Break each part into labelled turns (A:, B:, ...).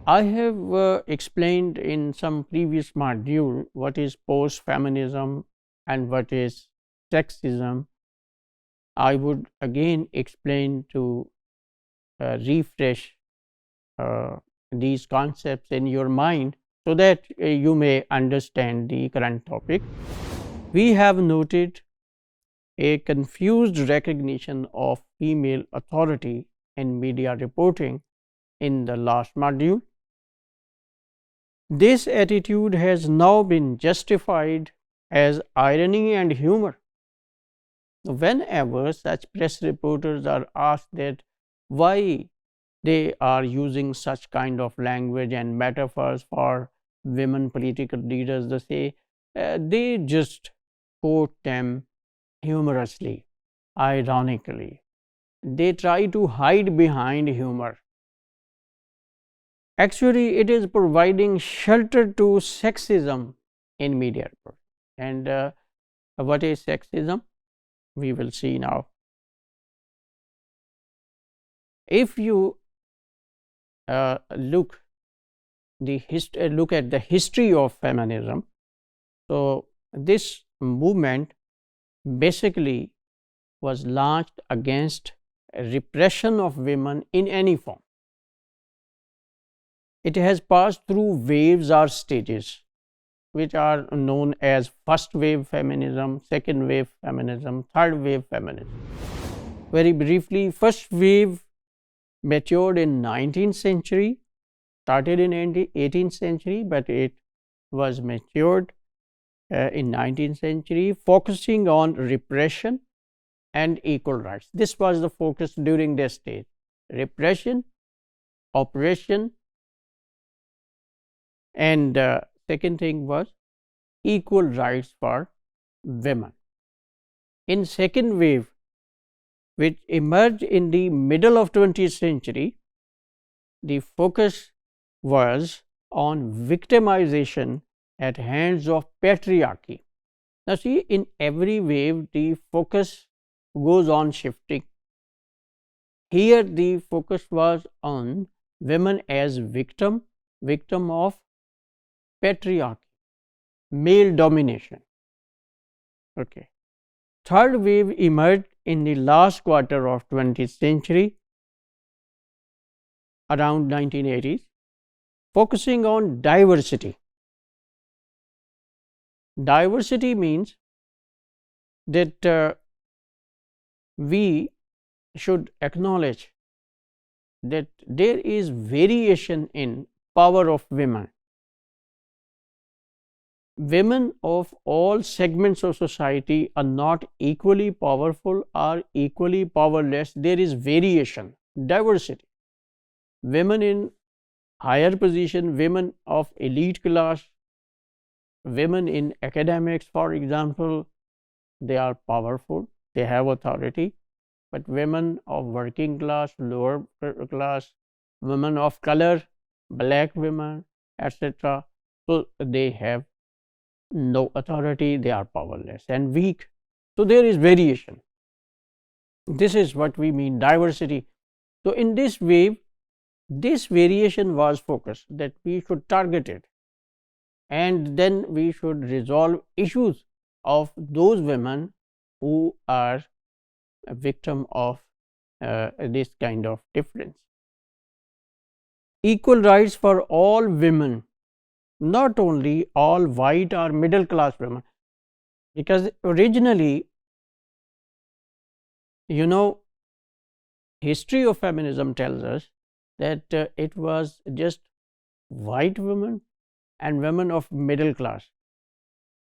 A: I have explained in some previous module what is post-feminism and what is sexism. I would again explain to refresh these concepts in your mind so that you may understand the current topic. We have noted a confused recognition of female authority in media reporting in the last module. This attitude has now been justified as irony and humor. Whenever such press reporters are asked that why they are using such kind of language and metaphors for women political leaders, they say they just quote them humorously, ironically. They try to hide behind humor. Actually, it is providing shelter to sexism in media. And what is sexism? We will see now. If you look at the history of feminism, so this movement basically was launched against repression of women in any form. It has passed through waves or stages, which are known as first wave feminism, second wave feminism, third wave feminism. Very briefly, first wave matured in 19th century, started in 18th century, but it was matured in 19th century, focusing on repression and equal rights. This was the focus during this stage: repression, oppression, and second thing was equal rights for women. In second wave, which emerged in the middle of 20th century, the focus was on victimization at hands of patriarchy. Now see, in every wave the focus goes on shifting. Here the focus was on women as victim of patriarchy, male domination. Okay. Third wave emerged in the last quarter of 20th century, around 1980s, focusing on diversity. Diversity means that we should acknowledge that there is variation in power of women. Women of all segments of society are not equally powerful or equally powerless. There is variation, diversity. Women in higher position, women of elite class, women in academics, for example, they are powerful, they have authority. But women of working class, lower class, women of color, black women, etc., so they have no authority, they are powerless and weak. So there is variation. This is what we mean diversity. So in this wave, this variation was focused, that we should target it, and then we should resolve issues of those women who are a victim of this kind of difference. Equal rights for all women, not only all white or middle class women, because originally, history of feminism tells us that it was just white women and women of middle class.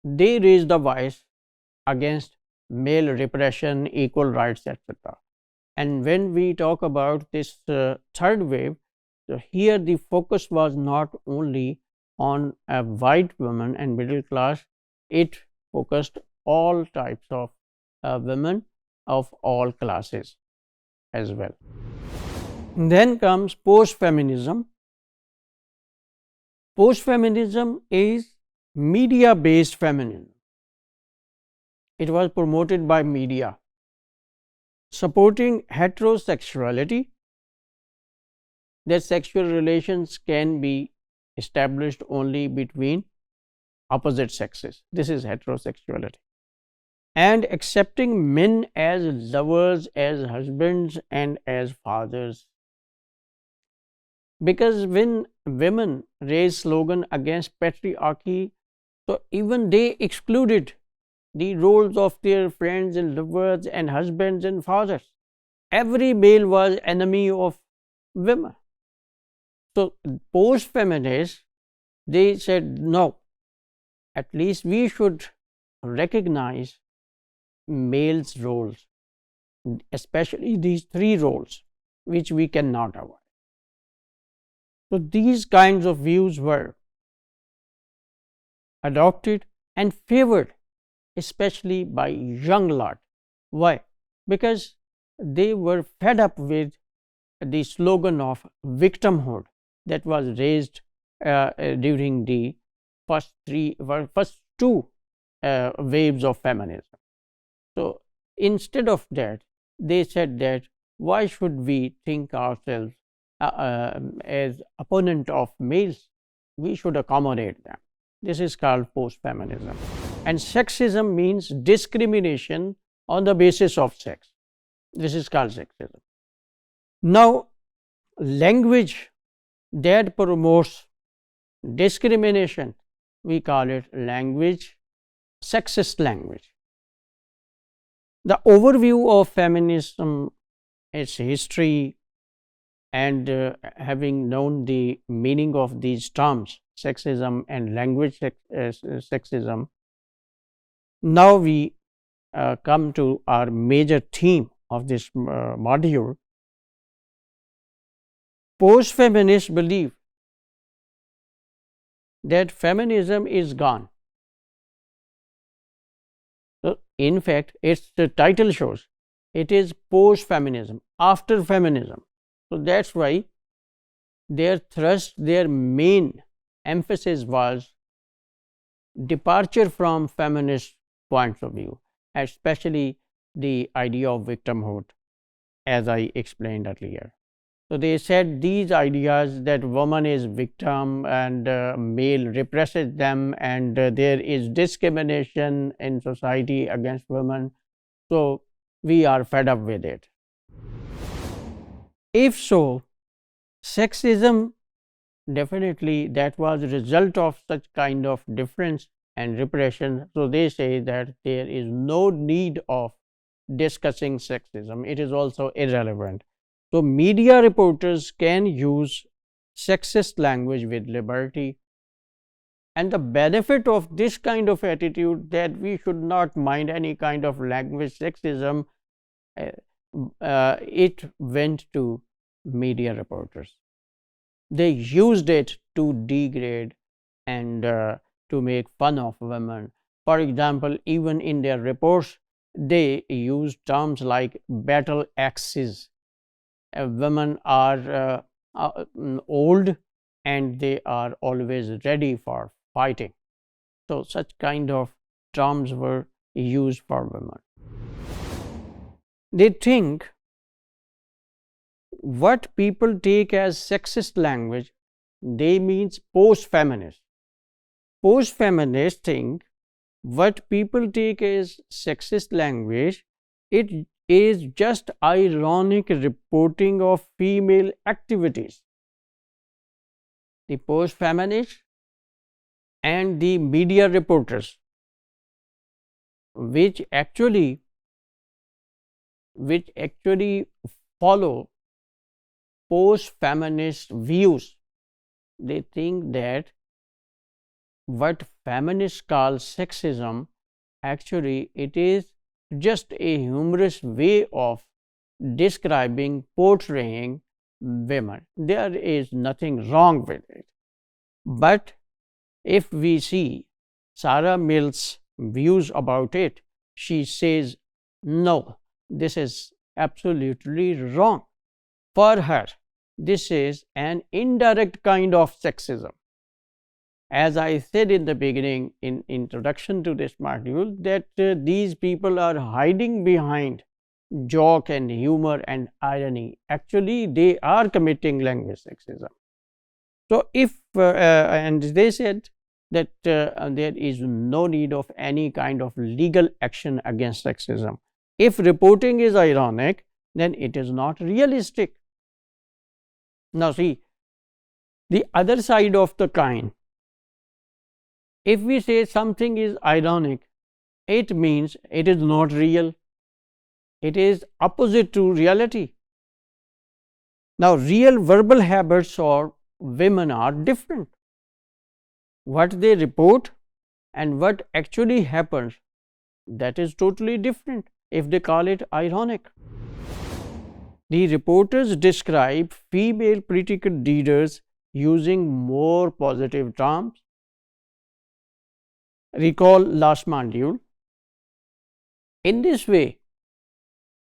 A: They raised the voice against male repression, equal rights, etc. And when we talk about this third wave, so here the focus was not only on a white women and middle class, it focused all types of women of all classes as well. Then comes post-feminism. Post-feminism is media-based feminism. It was promoted by media, supporting heterosexuality that sexual relations can be established only between opposite sexes. This is heterosexuality. And accepting men as lovers, as husbands, and as fathers. Because when women raise slogan against patriarchy, so even they excluded the roles of their friends and lovers and husbands and fathers. Every male was enemy of women. So post-feminists, they said no, at least we should recognize males' roles, especially these three roles, which we cannot avoid. So these kinds of views were adopted and favored, especially by young lot. Why? Because they were fed up with the slogan of victimhood that was raised during the first two waves of feminism. So instead of that, they said that why should we think ourselves as opponent of males? We should accommodate them. This is called post-feminism. And sexism means discrimination on the basis of sex. This is called sexism. Now, language that promotes discrimination, we call it language, sexist language. The overview of feminism, its history, and having known the meaning of these terms, sexism and language sexism, now we come to our major theme of this module. Post-feminists believe that feminism is gone. So, in fact, its the title shows it is post-feminism, after feminism. So that's why their thrust, their main emphasis was departure from feminist points of view, especially the idea of victimhood, as I explained earlier. So they said these ideas that woman is victim and male represses them, and there is discrimination in society against women. So we are fed up with it. If so, sexism, definitely that was a result of such kind of difference and repression. So they say that there is no need of discussing sexism. It is also irrelevant. So media reporters can use sexist language with liberty. And the benefit of this kind of attitude, that we should not mind any kind of language sexism, it went to media reporters. They used it to degrade and to make fun of women. For example, even in their reports, they use terms like battle axes. Women are old and they are always ready for fighting. So such kind of terms were used for women. They think what people take as sexist language, they means post-feminist. Post-feminists think what people take as sexist language, it is just ironic reporting of female activities. The post-feminists and the media reporters, which actually follow post-feminist views, they think that what feminists call sexism, actually it is just a humorous way of describing, portraying women. There is nothing wrong with it. But if we see Sarah Mill's views about it, she says, no, this is absolutely wrong. For her, this is an indirect kind of sexism. As I said in the beginning, in introduction to this module, that these people are hiding behind joke and humor and irony, actually they are committing language sexism. So if and they said that there is no need of any kind of legal action against sexism. If reporting is ironic, then it is not realistic. Now see, the other side of the coin, if we say something is ironic, it means it is not real. It is opposite to reality. Now, real verbal habits of women are different. What they report and what actually happens, that is totally different if they call it ironic. The reporters describe female political leaders using more positive terms. Recall last module. In this way,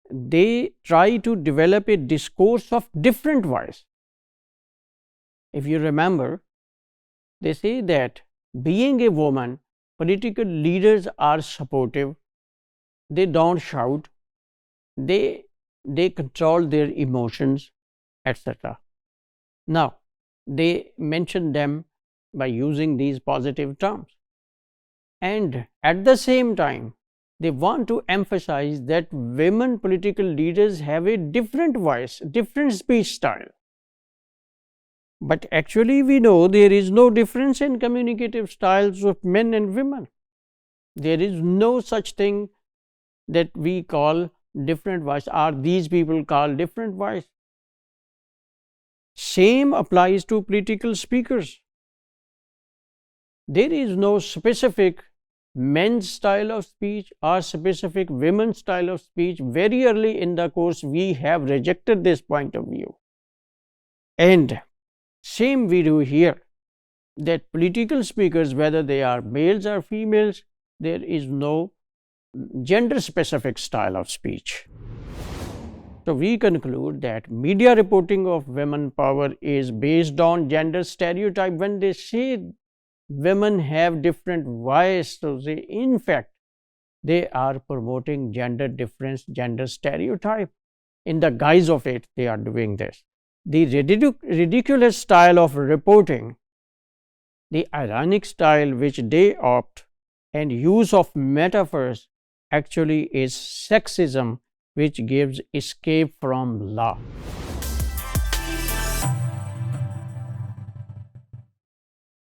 A: they try to develop a discourse of different voice. If you remember, they say that being a woman, political leaders are supportive, they don't shout, they control their emotions, etc. Now, they mention them by using these positive terms. And at the same time, they want to emphasize that women political leaders have a different voice, different speech style. But actually, we know there is no difference in communicative styles of men and women. There is no such thing that we call different voice, or these people call different voice. Same applies to political speakers. There is no specific men's style of speech or specific women's style of speech. Very early in the course, we have rejected this point of view. And same we do here, that political speakers, whether they are males or females, there is no gender specific style of speech. So we conclude that media reporting of women power is based on gender stereotype. When they say women have different voice, so in fact they are promoting gender difference, gender stereotype. In the guise of it, they are doing this. The ridiculous style of reporting, the ironic style which they opt, and use of metaphors actually is sexism, which gives escape from law.